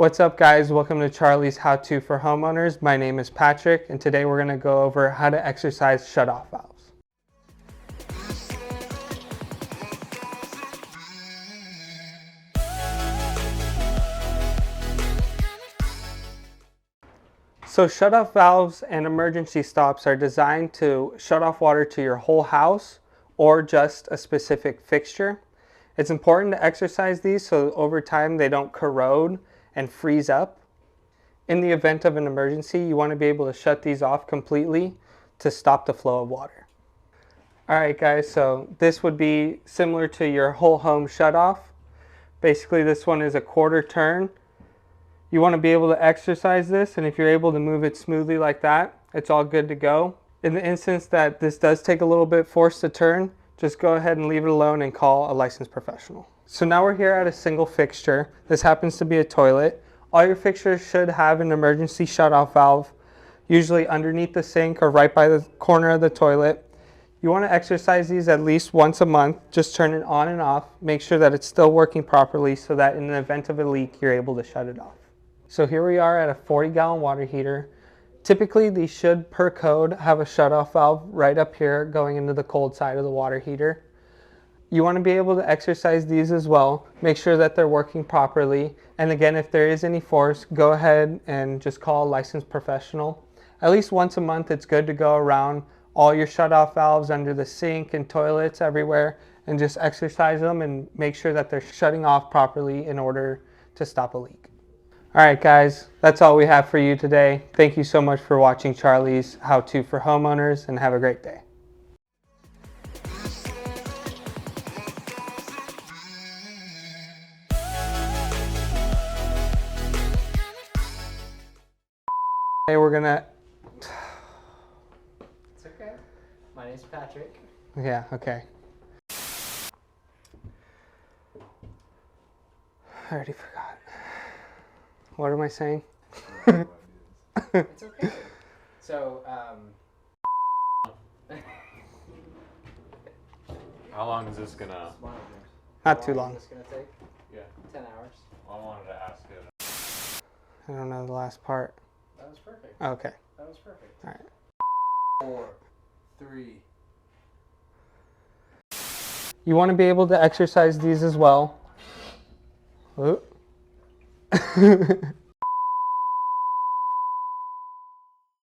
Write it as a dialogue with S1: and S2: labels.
S1: What's up, guys? Welcome to Charlie's How To for Homeowners. My name is Patrick, and today we're going to go over how to exercise shutoff valves. So shutoff valves and emergency stops are designed to shut off water to your whole house or just a specific fixture. It's important to exercise these so over time they don't corrode and freeze up. In the event of an emergency, you want to be able to shut these off completely to stop the flow of water. Alright guys, so this would be similar to your whole home shutoff. Basically this one is a quarter turn. You want to be able to exercise this, and if you're able to move it smoothly like that, it's all good to go. In the instance that this does take a little bit force to turn, just go ahead and leave it alone and call a licensed professional. So now we're here at a single fixture. This happens to be a toilet. All your fixtures should have an emergency shutoff valve, usually underneath the sink or right by the corner of the toilet. You want to exercise these at least once a month. Just turn it on and off. Make sure that it's still working properly so that in the event of a leak, you're able to shut it off. So here we are at a 40-gallon water heater. Typically, these should, per code, have a shutoff valve right up here going into the cold side of the water heater. You want to be able to exercise these as well. Make sure that they're working properly. And again, if there is any force, go ahead and just call a licensed professional. At least once a month, it's good to go around all your shutoff valves under the sink and toilets everywhere and just exercise them and make sure that they're shutting off properly in order to stop a leak. Alright guys, that's all we have for you today. Thank you so much for watching Charlie's How To for Homeowners, and have a great day. Hey, we're gonna...
S2: It's okay. My name's Patrick.
S1: Yeah, okay. I already forgot. What am I saying?
S2: It's okay. So,
S3: how long is this gonna?
S1: Not too long.
S2: Is this gonna take?
S3: Yeah.
S2: 10 hours.
S3: I wanted to ask it.
S1: I don't know the last part.
S2: That was perfect.
S1: Okay.
S2: That was perfect.
S1: Alright.
S2: 4, 3.
S1: You want to be able to exercise these as well. Ooh.